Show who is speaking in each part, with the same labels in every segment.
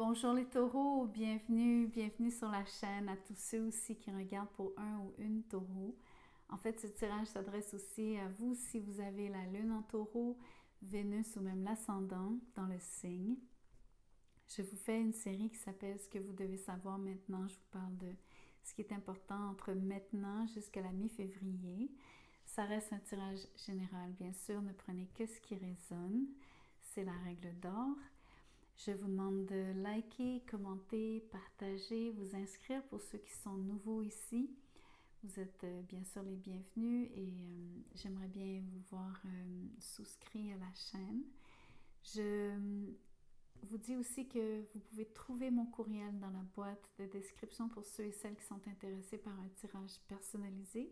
Speaker 1: Bonjour les taureaux, bienvenue sur la chaîne à tous ceux aussi qui regardent pour un ou une taureau. En fait, ce tirage s'adresse aussi à vous si vous avez la lune en taureau, Vénus ou même l'ascendant dans le signe. Je vous fais une série qui s'appelle Ce que vous devez savoir maintenant. Je vous parle de ce qui est important entre maintenant jusqu'à la mi-février. Ça reste un tirage général, bien sûr, ne prenez que ce qui résonne. C'est la règle d'or. Je vous demande de liker, commenter, partager, vous inscrire pour ceux qui sont nouveaux ici. Vous êtes bien sûr les bienvenus et j'aimerais bien vous voir souscrit à la chaîne. Je vous dis aussi que vous pouvez trouver mon courriel dans la boîte de description pour ceux et celles qui sont intéressés par un tirage personnalisé.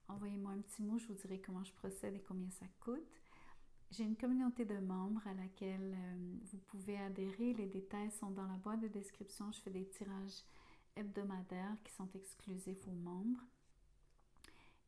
Speaker 1: Envoyez-moi un petit mot, je vous dirai comment je procède et combien ça coûte. J'ai une communauté de membres à laquelle vous pouvez adhérer. Les détails sont dans la boîte de description. Je fais des tirages hebdomadaires qui sont exclusifs aux membres.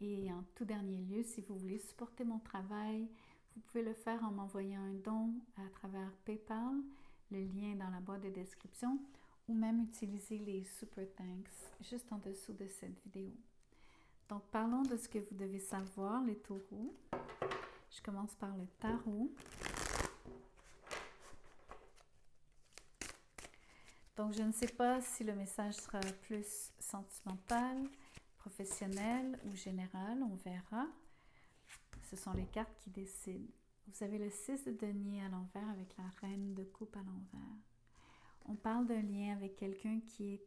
Speaker 1: Et en tout dernier lieu, si vous voulez supporter mon travail, vous pouvez le faire en m'envoyant un don à travers PayPal. Le lien est dans la boîte de description ou même utiliser les Super Thanks juste en dessous de cette vidéo. Donc, parlons de ce que vous devez savoir, les taureaux. Je commence par le tarot. Donc, je ne sais pas si le message sera plus sentimental, professionnel ou général, on verra. Ce sont les cartes qui décident. Vous avez le 6 de denier à l'envers avec la reine de coupe à l'envers. On parle d'un lien avec quelqu'un qui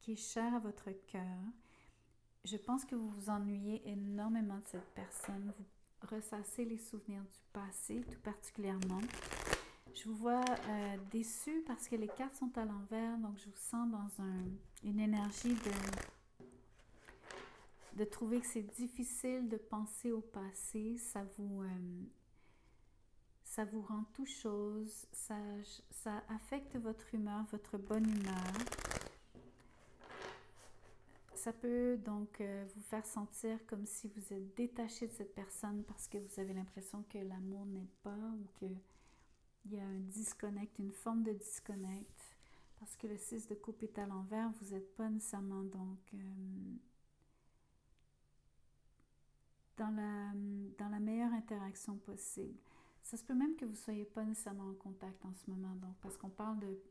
Speaker 1: est cher à votre cœur. Je pense que vous vous ennuyez énormément de cette personne. Vous ressassez les souvenirs du passé, tout particulièrement. Je vous vois déçu parce que les cartes sont à l'envers, donc je vous sens dans une énergie de trouver que c'est difficile de penser au passé. Ça vous rend tout chose, ça affecte votre humeur, votre bonne humeur. Ça peut donc vous faire sentir comme si vous êtes détaché de cette personne parce que vous avez l'impression que l'amour n'est pas ou qu'il y a un disconnect, une forme de disconnect. Parce que le 6 de coupe est à l'envers, vous n'êtes pas nécessairement donc dans la meilleure interaction possible. Ça se peut même que vous ne soyez pas nécessairement en contact en ce moment, donc parce qu'on parle de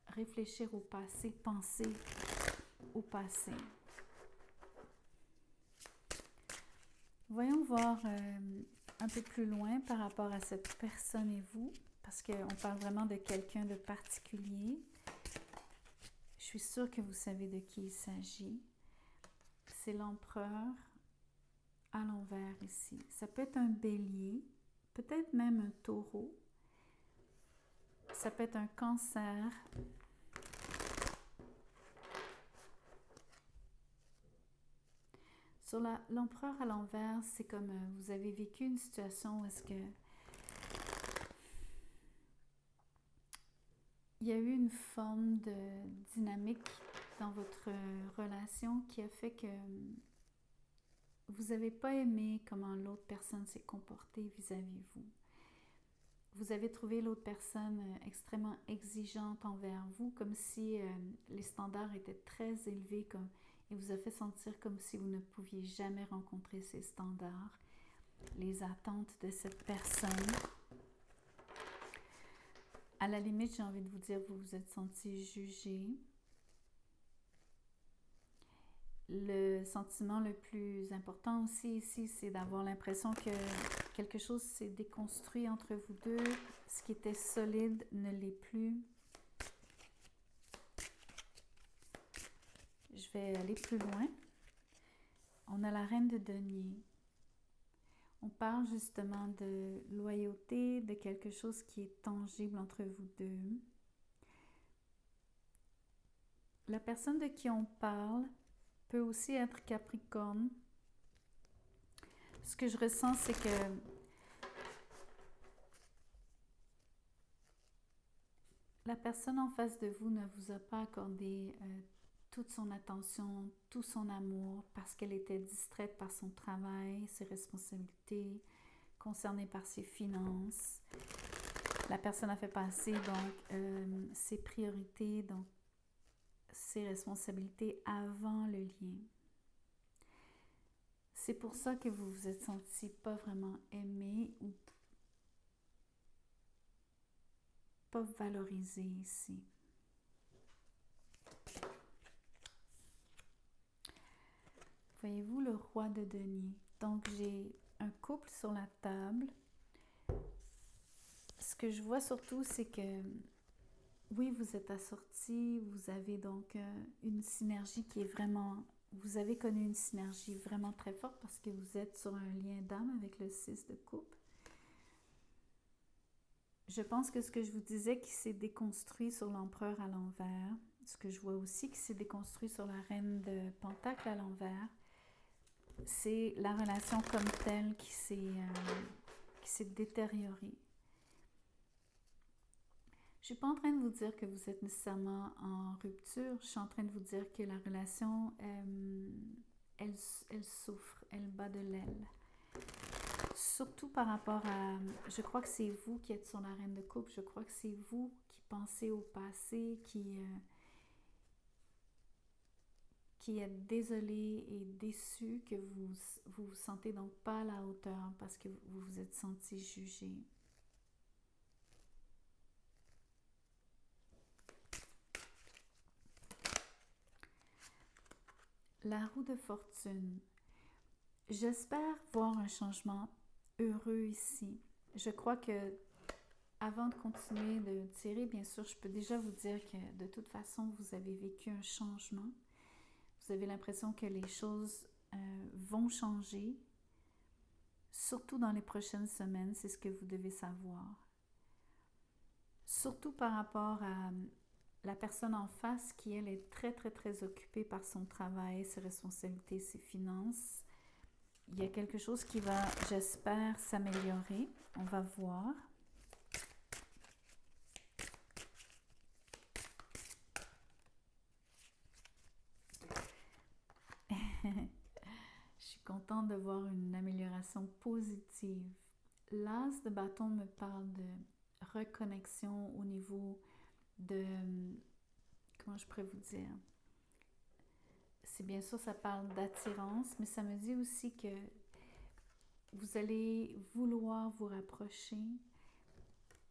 Speaker 1: réfléchir au passé, penser au passé. Voyons voir un peu plus loin par rapport à cette personne et vous, parce qu'on parle vraiment de quelqu'un de particulier. Je suis sûre que vous savez de qui il s'agit. C'est l'empereur à l'envers ici. Ça peut être un bélier, peut-être même un taureau. Ça peut être un cancer. Sur l'empereur à l'envers, c'est comme vous avez vécu une situation où est-ce que il y a eu une forme de dynamique dans votre relation qui a fait que vous n'avez pas aimé comment l'autre personne s'est comportée vis-à-vis vous. Vous avez trouvé l'autre personne extrêmement exigeante envers vous, comme si les standards étaient très élevés et vous a fait sentir comme si vous ne pouviez jamais rencontrer ces standards, les attentes de cette personne. À la limite, j'ai envie de vous dire, vous vous êtes senti jugé. Le sentiment le plus important aussi ici, c'est d'avoir l'impression que quelque chose s'est déconstruit entre vous deux. Ce qui était solide ne l'est plus. Je vais aller plus loin. On a la reine de denier. On parle justement de loyauté, de quelque chose qui est tangible entre vous deux. La personne de qui on parle peut aussi être Capricorne. Ce que je ressens, c'est que la personne en face de vous ne vous a pas accordé toute son attention, tout son amour, parce qu'elle était distraite par son travail, ses responsabilités, concernée par ses finances. la personne a fait passer donc ses priorités, donc ses responsabilités avant le lien. C'est pour ça que vous vous êtes senti pas vraiment aimé ou pas valorisé ici. Voyez-vous le roi de denier. Donc j'ai un couple sur la table. Ce que je vois surtout, c'est que oui, vous êtes assortis, vous avez donc une synergie qui est vraiment... Vous avez connu une synergie vraiment très forte parce que vous êtes sur un lien d'âme avec le 6 de coupe. Je pense que ce que je vous disais qui s'est déconstruit sur l'empereur à l'envers, ce que je vois aussi qui s'est déconstruit sur la reine de Pentacle à l'envers, c'est la relation comme telle qui s'est détériorée. Je ne suis pas en train de vous dire que vous êtes nécessairement en rupture. Je suis en train de vous dire que la relation, elle souffre, elle bat de l'aile. Surtout par rapport à... Je crois que c'est vous qui êtes sur la reine de coupe. Je crois que c'est vous qui pensez au passé, qui êtes désolé et déçu, que vous vous sentez donc pas à la hauteur parce que vous vous êtes senti jugé. La roue de fortune. J'espère voir un changement heureux ici. Je crois que avant de continuer de tirer, bien sûr, je peux déjà vous dire que de toute façon, vous avez vécu un changement. Vous avez l'impression que les choses vont changer, surtout dans les prochaines semaines, c'est ce que vous devez savoir. Surtout par rapport à la personne en face qui, elle, est très, très, très occupée par son travail, ses responsabilités, ses finances. Il y a quelque chose qui va, j'espère, s'améliorer. On va voir. Je suis contente de voir une amélioration positive. L'as de bâton me parle de reconnexion au niveau de... Comment je pourrais vous dire? C'est bien sûr, ça parle d'attirance, mais ça me dit aussi que vous allez vouloir vous rapprocher,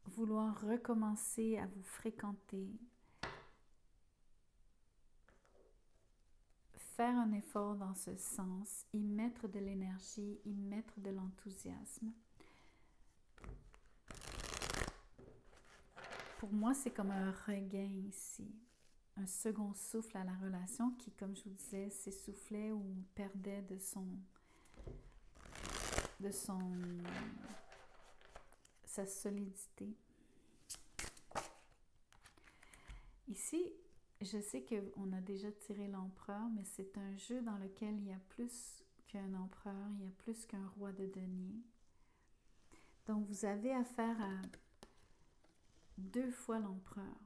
Speaker 1: vouloir recommencer à vous fréquenter, faire un effort dans ce sens, y mettre de l'énergie, y mettre de l'enthousiasme. Pour moi, c'est comme un regain ici, un second souffle à la relation qui, comme je vous disais, s'essoufflait ou perdait de sa solidité. Ici, je sais qu'on a déjà tiré l'empereur, mais c'est un jeu dans lequel il y a plus qu'un empereur, il y a plus qu'un roi de denier. Donc, vous avez affaire à 2 fois l'empereur.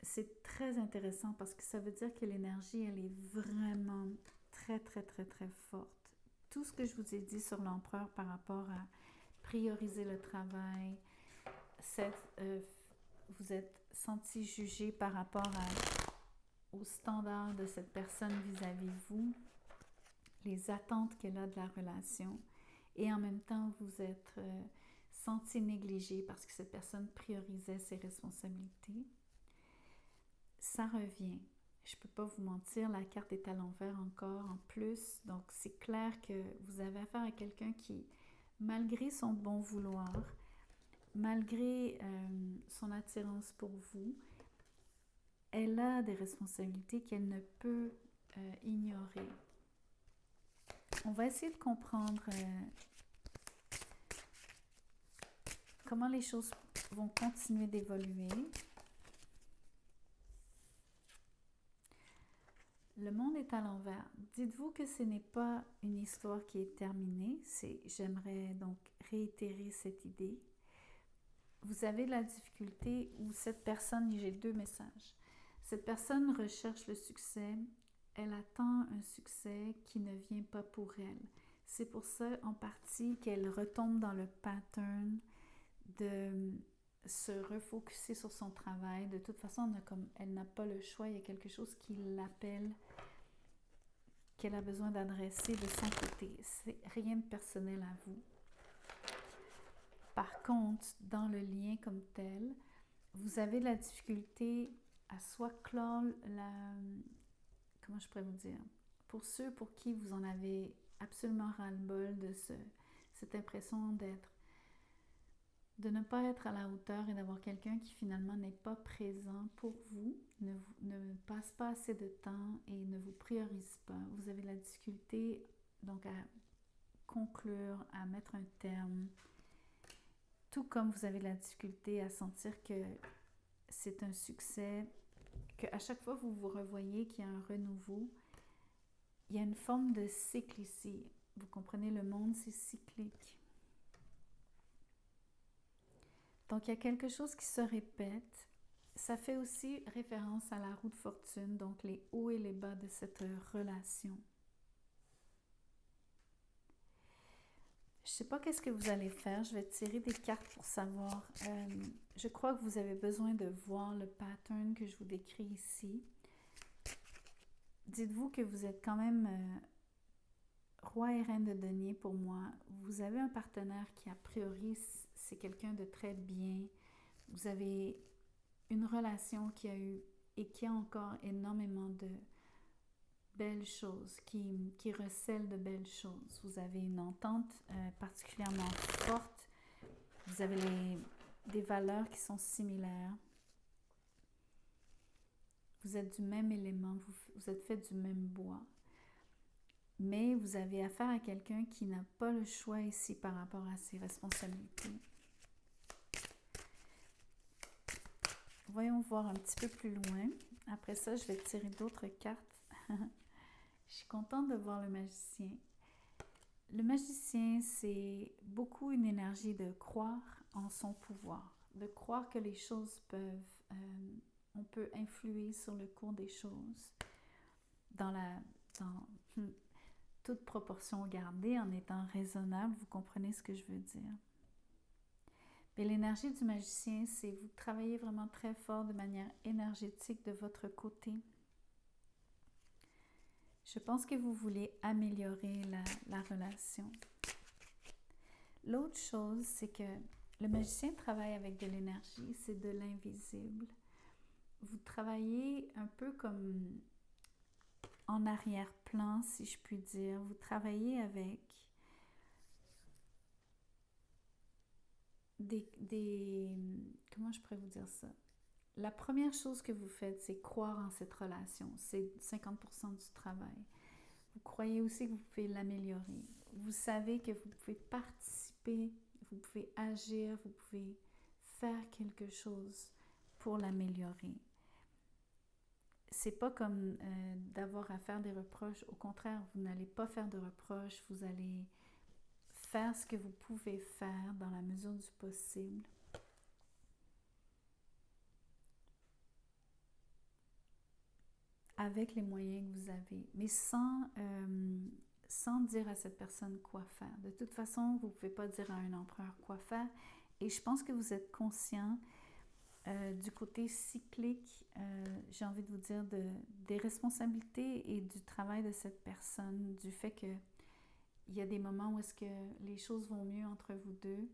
Speaker 1: C'est très intéressant parce que ça veut dire que l'énergie, elle est vraiment très, très, très, très forte. Tout ce que je vous ai dit sur l'empereur par rapport à prioriser le travail, vous êtes senti jugé par rapport aux standards de cette personne vis-à-vis vous, les attentes qu'elle a de la relation, et en même temps, vous êtes senti négligé parce que cette personne priorisait ses responsabilités. Ça revient. Je ne peux pas vous mentir, la carte est à l'envers encore en plus. Donc, c'est clair que vous avez affaire à quelqu'un qui, malgré son bon vouloir, malgré son attirance pour vous, elle a des responsabilités qu'elle ne peut ignorer. On va essayer de comprendre comment les choses vont continuer d'évoluer. Le monde est à l'envers. Dites-vous que ce n'est pas une histoire qui est terminée. J'aimerais donc réitérer cette idée. Vous avez de la difficulté ou cette personne, j'ai 2 messages. Cette personne recherche le succès. Elle attend un succès qui ne vient pas pour elle. C'est pour ça, en partie, qu'elle retombe dans le pattern de se refocuser sur son travail. De toute façon, elle n'a pas le choix. Il y a quelque chose qui l'appelle, qu'elle a besoin d'adresser de son côté. C'est rien de personnel à vous. Par contre, dans le lien comme tel, vous avez de la difficulté à soit clore comment je pourrais vous dire? Pour ceux pour qui vous en avez absolument ras-le-bol de cette impression de ne pas être à la hauteur et d'avoir quelqu'un qui finalement n'est pas présent pour vous, ne passe pas assez de temps et ne vous priorise pas. Vous avez de la difficulté donc à conclure, à mettre un terme, tout comme vous avez de la difficulté à sentir que c'est un succès, qu'à chaque fois que vous vous revoyez qu'il y a un renouveau, il y a une forme de cycle ici. Vous comprenez, le monde, c'est cyclique. Donc, il y a quelque chose qui se répète. Ça fait aussi référence à la roue de fortune, donc les hauts et les bas de cette relation. Je ne sais pas qu'est-ce que vous allez faire. Je vais tirer des cartes pour savoir. Je crois que vous avez besoin de voir le pattern que je vous décris ici. Dites-vous que vous êtes quand même roi et reine de denier pour moi. Vous avez un partenaire qui, a priori, c'est quelqu'un de très bien. Vous avez une relation qui a eu et qui a encore énormément de belles choses, qui recèle de belles choses. Vous avez une entente particulièrement forte. Vous avez des valeurs qui sont similaires. Vous êtes du même élément, vous êtes fait du même bois. Mais vous avez affaire à quelqu'un qui n'a pas le choix ici par rapport à ses responsabilités. Voyons voir un petit peu plus loin. Après ça, je vais tirer d'autres cartes. Je suis contente de voir le magicien. Le magicien, c'est beaucoup une énergie de croire en son pouvoir, de croire que les choses on peut influer sur le cours des choses dans toute proportion gardée, en étant raisonnable. Vous comprenez ce que je veux dire? Mais l'énergie du magicien, c'est vous travaillez vraiment très fort de manière énergétique de votre côté. Je pense que vous voulez améliorer la relation. L'autre chose, c'est que le magicien travaille avec de l'énergie, c'est de l'invisible. Vous travaillez un peu comme en arrière-plan, si je puis dire. Vous travaillez avec comment je pourrais vous dire ça? La première chose que vous faites, c'est croire en cette relation. C'est 50% du travail. Vous croyez aussi que vous pouvez l'améliorer. Vous savez que vous pouvez participer, vous pouvez agir, vous pouvez faire quelque chose pour l'améliorer. C'est pas comme d'avoir à faire des reproches. Au contraire, vous n'allez pas faire de reproches. Vous allez faire ce que vous pouvez faire dans la mesure du possible. Avec les moyens que vous avez, mais sans dire à cette personne quoi faire. De toute façon, vous ne pouvez pas dire à un empereur quoi faire. Et je pense que vous êtes conscient du côté cyclique, j'ai envie de vous dire, des responsabilités et du travail de cette personne, du fait qu'il y a des moments où est-ce que les choses vont mieux entre vous deux.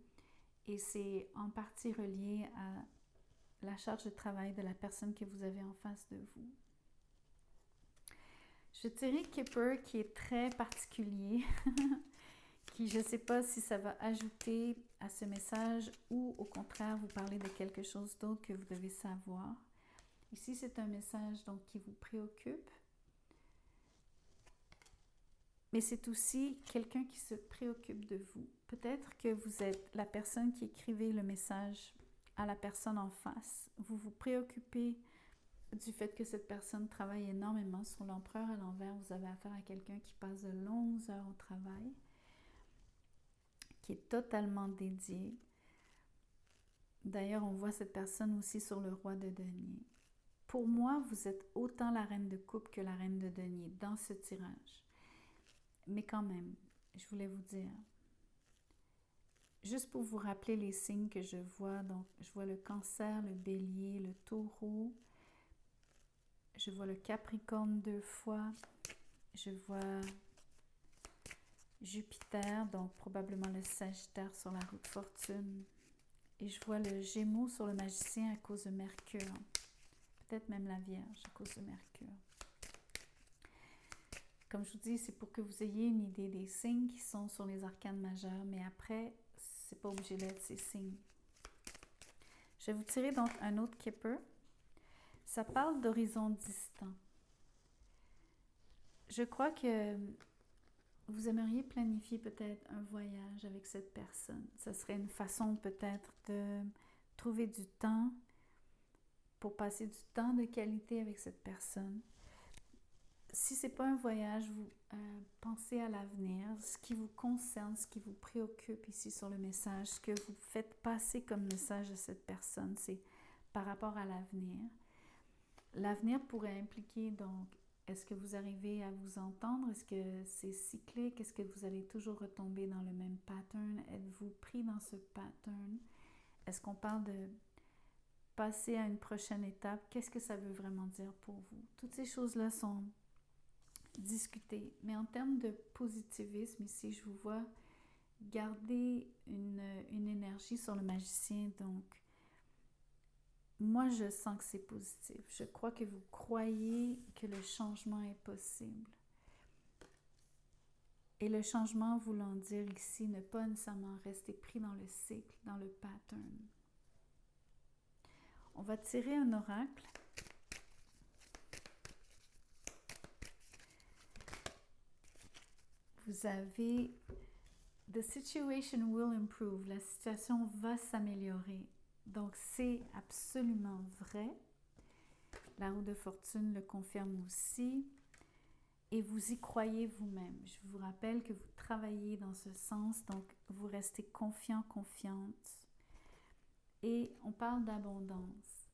Speaker 1: Et c'est en partie relié à la charge de travail de la personne que vous avez en face de vous. Je dirais Kipper qui est très particulier, qui je ne sais pas si ça va ajouter à ce message ou au contraire vous parler de quelque chose d'autre que vous devez savoir. Ici, c'est un message donc qui vous préoccupe, mais c'est aussi quelqu'un qui se préoccupe de vous. Peut-être que vous êtes la personne qui écrivait le message à la personne en face. Vous vous préoccupez du fait que cette personne travaille énormément sur l'empereur à l'envers. Vous avez affaire à quelqu'un qui passe de longues heures au travail, qui est totalement dédié. D'ailleurs, on voit cette personne aussi sur le roi de denier. Pour moi, vous êtes autant la reine de coupe que la reine de denier dans ce tirage. Mais quand même, je voulais vous dire, juste pour vous rappeler les signes que je vois, donc je vois le Cancer, le Bélier, le Taureau, je vois le Capricorne 2 fois, je vois Jupiter, donc probablement le Sagittaire sur la roue de fortune, et je vois le Gémeaux sur le Magicien à cause de Mercure, peut-être même la Vierge à cause de Mercure. Comme je vous dis, c'est pour que vous ayez une idée des signes qui sont sur les arcanes majeures, mais après, c'est pas obligé d'être ces signes. Je vais vous tirer donc un autre Kipper. Ça parle d'horizons distants. Je crois que vous aimeriez planifier peut-être un voyage avec cette personne. Ça serait une façon peut-être de trouver du temps pour passer du temps de qualité avec cette personne. Si ce n'est pas un voyage, vous pensez à l'avenir, ce qui vous concerne, ce qui vous préoccupe ici sur le message, ce que vous faites passer comme message à cette personne, c'est par rapport à l'avenir. L'avenir pourrait impliquer donc, est-ce que vous arrivez à vous entendre? Est-ce que c'est cyclique? Est-ce que vous allez toujours retomber dans le même pattern? Êtes-vous pris dans ce pattern? Est-ce qu'on parle de passer à une prochaine étape? Qu'est-ce que ça veut vraiment dire pour vous? Toutes ces choses-là sont discutées. Mais en termes de positivisme, ici, je vous vois garder une énergie sur le magicien. Donc, moi, je sens que c'est positif. Je crois que vous croyez que le changement est possible. Et le changement voulant dire ici ne pas nécessairement rester pris dans le cycle, dans le pattern. On va tirer un oracle. Vous avez The situation will improve. La situation va s'améliorer. Donc, c'est absolument vrai. La roue de fortune le confirme aussi. Et vous y croyez vous-même. Je vous rappelle que vous travaillez dans ce sens, donc vous restez confiant, confiante. Et on parle d'abondance.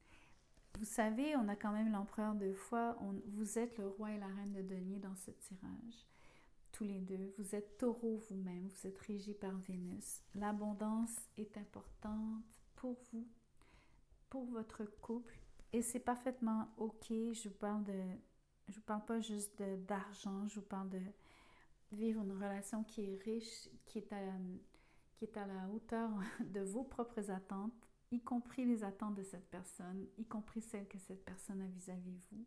Speaker 1: Vous savez, on a quand même l'empereur 2 fois. Vous êtes le roi et la reine de denier dans ce tirage. Tous les deux. Vous êtes taureau vous-même. Vous êtes régi par Vénus. L'abondance est importante pour vous, pour votre couple. Et c'est parfaitement OK. Je vous parle pas juste d'argent. Je vous parle de vivre une relation qui est riche, qui est à la hauteur de vos propres attentes, y compris les attentes de cette personne, y compris celles que cette personne a vis-à-vis vous.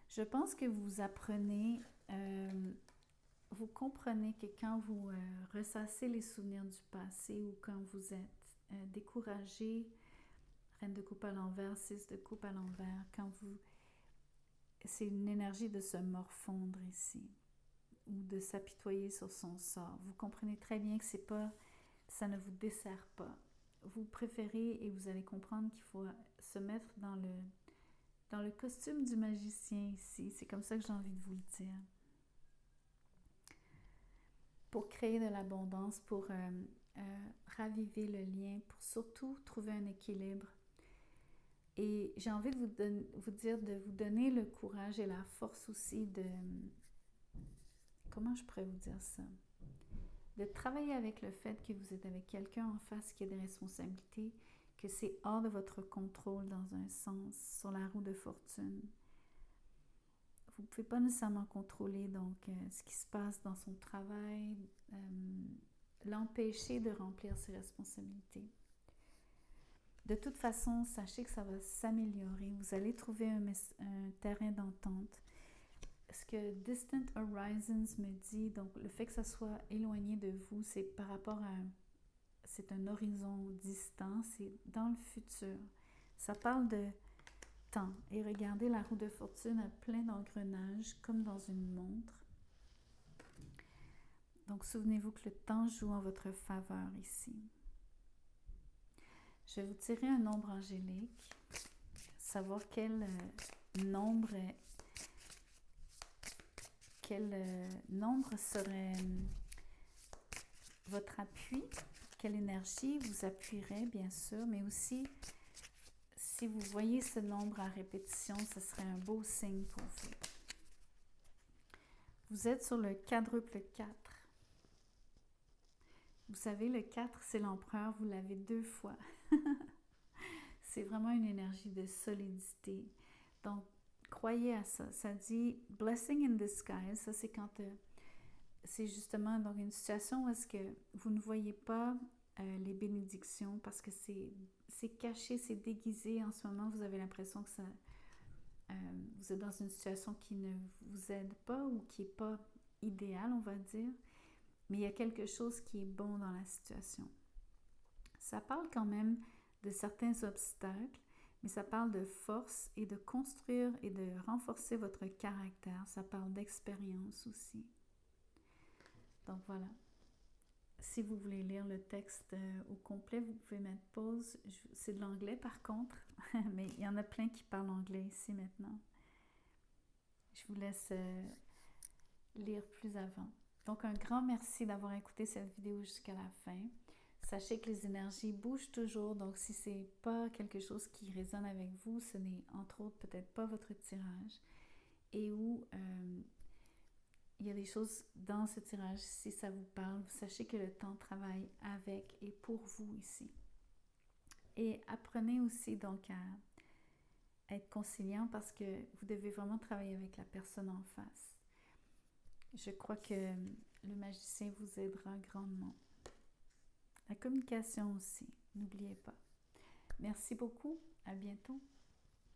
Speaker 1: Je pense que vous apprenez, vous comprenez que quand vous ressassez les souvenirs du passé ou quand vous êtes découragé, reine de coupe à l'envers, 6 de coupe à l'envers, quand vous... C'est une énergie de se morfondre ici ou de s'apitoyer sur son sort. Vous comprenez très bien que c'est pas, ça ne vous dessert pas. Vous préférez et vous allez comprendre qu'il faut se mettre dans le costume du magicien ici. C'est comme ça que j'ai envie de vous le dire. Pour créer de l'abondance, pour raviver le lien, pour surtout trouver un équilibre. Et j'ai envie de vous dire de vous donner le courage et la force aussi de... Comment je pourrais vous dire ça? De travailler avec le fait que vous êtes avec quelqu'un en face qui a des responsabilités, que c'est hors de votre contrôle dans un sens, sur la roue de fortune. Vous ne pouvez pas nécessairement contrôler donc ce qui se passe dans son travail, l'empêcher de remplir ses responsabilités. De toute façon, sachez que ça va s'améliorer. Vous allez trouver un terrain d'entente. Ce que Distant Horizons me dit, donc le fait que ça soit éloigné de vous, c'est par rapport à... C'est un horizon distant, c'est dans le futur. Ça parle de temps. Et regardez, la roue de fortune a plein d'engrenages, comme dans une montre. Donc souvenez-vous que le temps joue en votre faveur ici. Je vais vous tirer un nombre angélique, savoir quel nombre serait votre appui, quelle énergie vous appuierait bien sûr, mais aussi si vous voyez ce nombre à répétition, ce serait un beau signe pour vous. Vous êtes sur le quadruple 4. Vous savez, le 4, c'est l'empereur, vous l'avez 2 fois. C'est vraiment une énergie de solidité. Donc, croyez à ça. Ça dit « blessing in disguise », ça c'est quand c'est justement dans une situation où est-ce que vous ne voyez pas les bénédictions parce que c'est caché, c'est déguisé. En ce moment, vous avez l'impression que vous êtes dans une situation qui ne vous aide pas ou qui n'est pas idéale, on va dire. Mais il y a quelque chose qui est bon dans la situation. Ça parle quand même de certains obstacles, mais ça parle de force et de construire et de renforcer votre caractère. Ça parle d'expérience aussi. Donc voilà. Si vous voulez lire le texte au complet, vous pouvez mettre pause. C'est de l'anglais par contre, mais il y en a plein qui parlent anglais ici maintenant. Je vous laisse lire plus avant. Donc un grand merci d'avoir écouté cette vidéo jusqu'à la fin. Sachez que les énergies bougent toujours, donc si ce n'est pas quelque chose qui résonne avec vous, ce n'est entre autres peut-être pas votre tirage. Et où il y a des choses dans ce tirage, si ça vous parle, sachez que le temps travaille avec et pour vous ici. Et apprenez aussi donc à être conciliant parce que vous devez vraiment travailler avec la personne en face. Je crois que le magicien vous aidera grandement. La communication aussi, n'oubliez pas. Merci beaucoup, à bientôt.